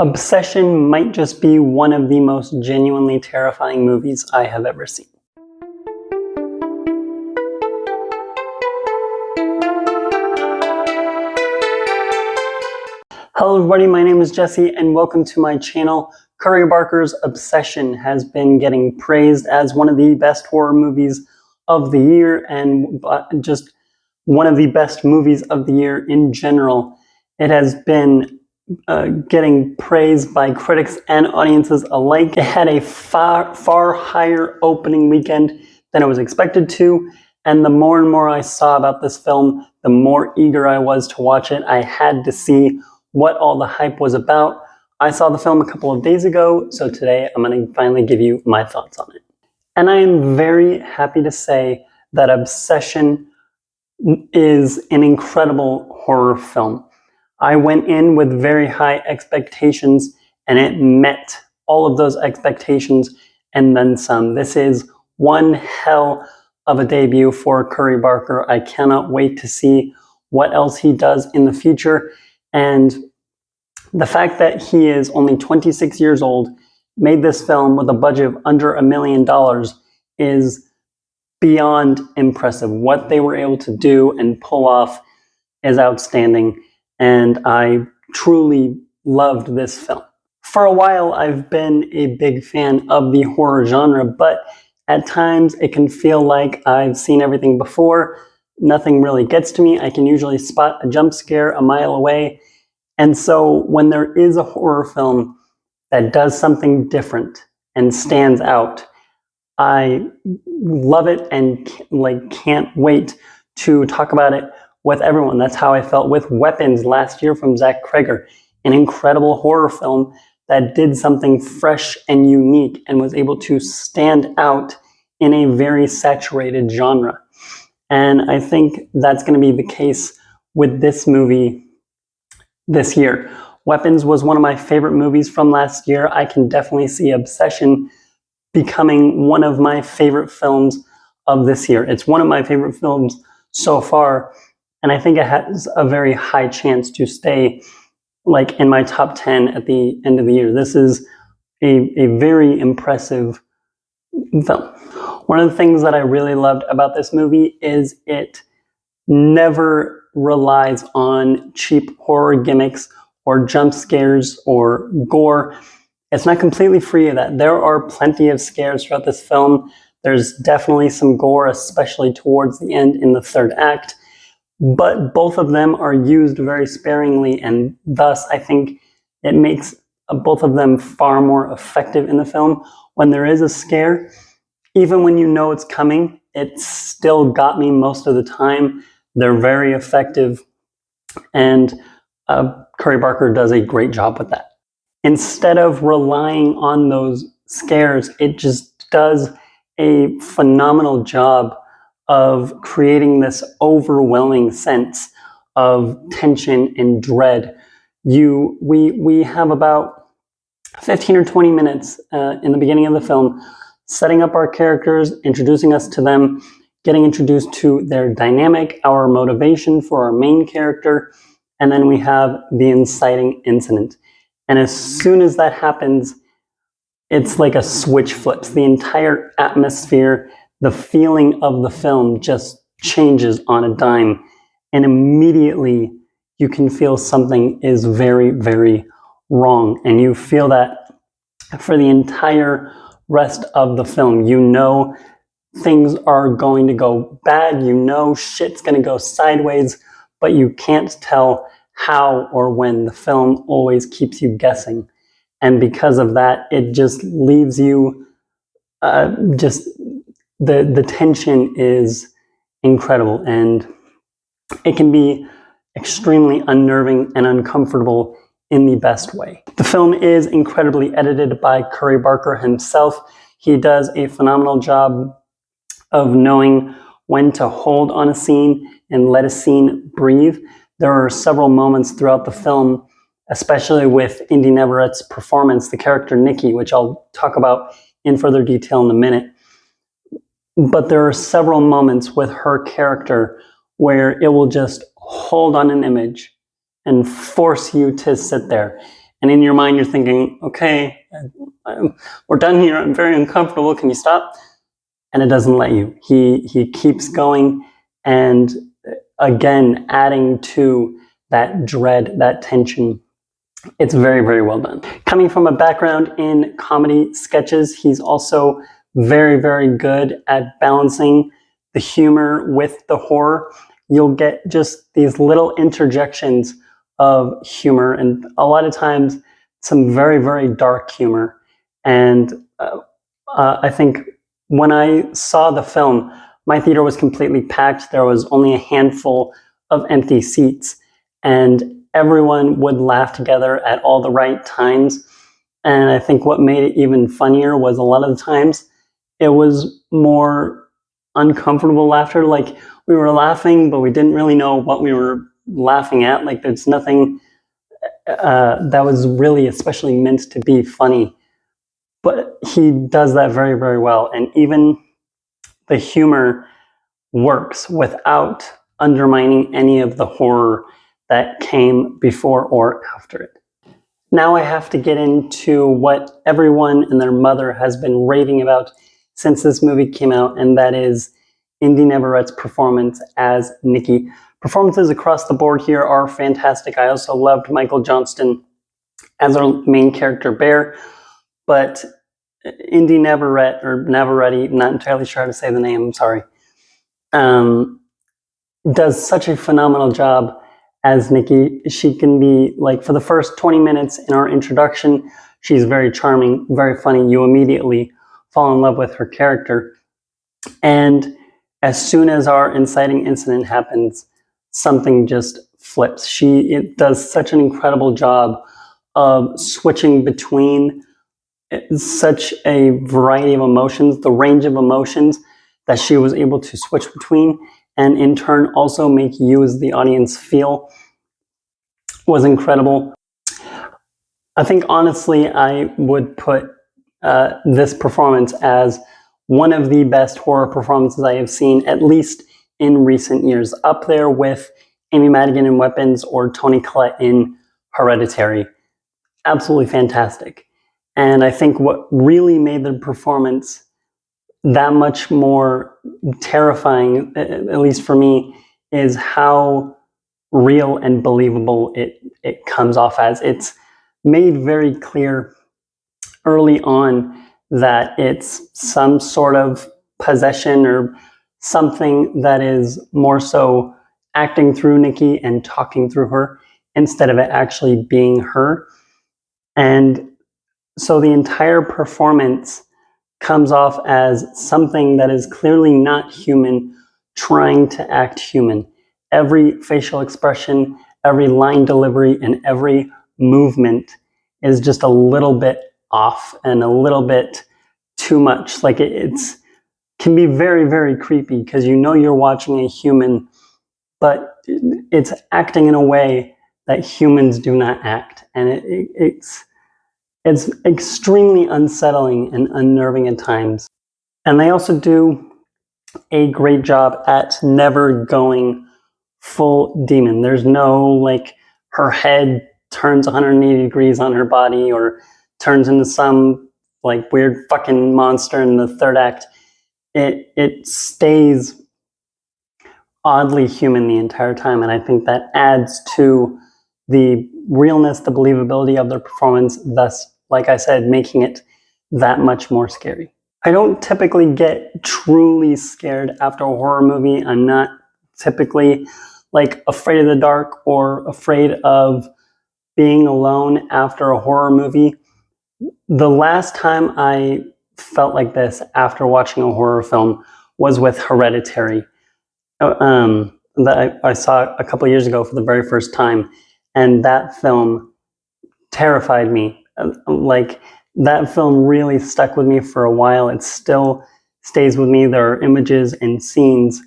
Obsession might just be one of the most genuinely terrifying movies I have ever seen. Hello everybody, my name is Jesse and welcome to my channel. Curry Barker's Obsession has been getting praised as one of the best horror movies of the year and just one of the best movies of the year in general. It has been getting praised by critics and audiences alike. It had a far higher opening weekend than it was expected to, and the more and more I saw about this film, the more eager I was to watch it. I had to see what all the hype was about. I saw the film a couple of days ago, so today I'm going to finally give you my thoughts on it. And I am very happy to say that Obsession is an incredible horror film. I went in with very high expectations and it met all of those expectations and then some. This is one hell of a debut for Curry Barker. I cannot wait to see what else he does in the future. And the fact that he is only 26 years old, made this film with a budget of under $1 million is beyond impressive. What they were able to do and pull off is outstanding. And I truly loved this film. For a while, I've been a big fan of the horror genre, but at times it can feel like I've seen everything before. Nothing really gets to me. I can usually spot a jump scare a mile away. And so when there is a horror film that does something different and stands out, I love it and can't wait to talk about it with everyone. That's how I felt with Weapons last year from Zach Cregger, an incredible horror film that did something fresh and unique and was able to stand out in a very saturated genre. And I think that's going to be the case with this movie this year. Weapons was one of my favorite movies from last year. I can definitely see Obsession becoming one of my favorite films of this year. It's one of my favorite films so far. And I think it has a very high chance to stay in my top 10 at the end of the year. This is a very impressive film. One of the things that I really loved about this movie is it never relies on cheap horror gimmicks or jump scares or gore. It's not completely free of that. There are plenty of scares throughout this film. There's definitely some gore, especially towards the end in the third act. But both of them are used very sparingly, and thus I think it makes both of them far more effective in the film. When there is a scare, even when you know it's coming, it still got me most of the time. They're very effective, and Curry Barker does a great job with that. Instead of relying on those scares, it just does a phenomenal job of creating this overwhelming sense of tension and dread. We have about 15 or 20 minutes in the beginning of the film setting up our characters, introducing us to them, getting introduced to their dynamic, our motivation for our main character, and then we have the inciting incident. And as soon as that happens, it's like a switch flips. The entire atmosphere, the feeling of the film just changes on a dime. And immediately you can feel something is very, very wrong. And you feel that for the entire rest of the film. You know things are going to go bad. You know shit's going to go sideways, but you can't tell how or when. The film always keeps you guessing. And because of that, it just leaves you the tension is incredible, and it can be extremely unnerving and uncomfortable in the best way. The film is incredibly edited by Curry Barker himself. He does a phenomenal job of knowing when to hold on a scene and let a scene breathe. There are several moments throughout the film, especially with Indy Neverett's performance, the character Nikki, which I'll talk about in further detail in a minute. But there are several moments with her character where it will just hold on an image and force you to sit there. And in your mind, you're thinking, okay, we're done here. I'm very uncomfortable. Can you stop? And it doesn't let you. He keeps going, and again, adding to that dread, that tension. It's very, very well done. Coming from a background in comedy sketches, he's also very, very good at balancing the humor with the horror. You'll get just these little interjections of humor, and a lot of times some very, very dark humor. And I think when I saw the film, my theater was completely packed. There was only a handful of empty seats, and everyone would laugh together at all the right times. And I think what made it even funnier was a lot of the times it was more uncomfortable laughter. Like, we were laughing, but we didn't really know what we were laughing at. Like, there's nothing that was really especially meant to be funny. But he does that very, very well. And even the humor works without undermining any of the horror that came before or after it. Now I have to get into what everyone and their mother has been raving about since this movie came out, and that is Indy Neverett's performance as Nikki. Performances across the board here are fantastic. I also loved Michael Johnston as our main character, Bear, but Indy Neverett, or Neveretti, not entirely sure how to say the name, I'm sorry, does such a phenomenal job as Nikki. She can be, like, for the first 20 minutes in our introduction, she's very charming, very funny. You immediately fall in love with her character. And as soon as our inciting incident happens, something just flips. It does such an incredible job of switching between such a variety of emotions, the range of emotions that she was able to switch between, and in turn also make you as the audience feel, was incredible. I think honestly I would put this performance as one of the best horror performances I have seen, at least in recent years, up there with Amy Madigan in Weapons or Toni Collette in Hereditary. Absolutely fantastic. And I think what really made the performance that much more terrifying, at least for me, is how real and believable it comes off as. It's made very clear early on that it's some sort of possession or something that is more so acting through Nikki and talking through her instead of it actually being her. And so the entire performance comes off as something that is clearly not human, trying to act human. Every facial expression, every line delivery, and every movement is just a little bit off and a little bit too much. Like, it's can be very, very creepy because you know you're watching a human, but it's acting in a way that humans do not act. And it's extremely unsettling and unnerving at times. And they also do a great job at never going full demon. There's no, like, her head turns 180 degrees on her body or turns into some, like, weird fucking monster in the third act. It stays oddly human the entire time, and I think that adds to the realness, the believability of their performance, thus, like I said, making it that much more scary. I don't typically get truly scared after a horror movie. I'm not typically, like, afraid of the dark or afraid of being alone after a horror movie. The last time I felt like this after watching a horror film was with Hereditary, that I saw a couple of years ago for the very first time, and that film terrified me. Like, that film really stuck with me for a while. It still stays with me. There are images and scenes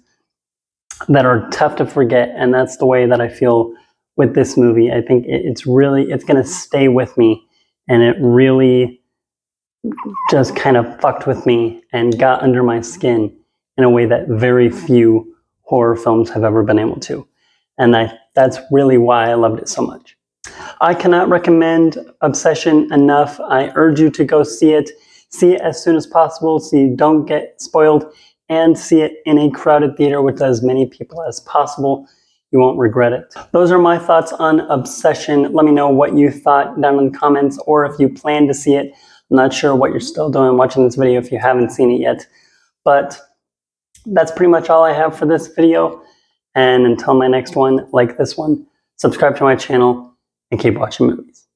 that are tough to forget, and that's the way that I feel with this movie. I think it's going to stay with me, and it really just kind of fucked with me and got under my skin in a way that very few horror films have ever been able to. And that's really why I loved it so much. I cannot recommend Obsession enough. I urge you to go see it. See it as soon as possible so you don't get spoiled, and see it in a crowded theater with as many people as possible. You won't regret it. Those are my thoughts on Obsession. Let me know what you thought down in the comments, or if you plan to see it. I'm not sure what you're still doing watching this video if you haven't seen it yet. But that's pretty much all I have for this video. And until my next one, like this one, subscribe to my channel, and keep watching movies.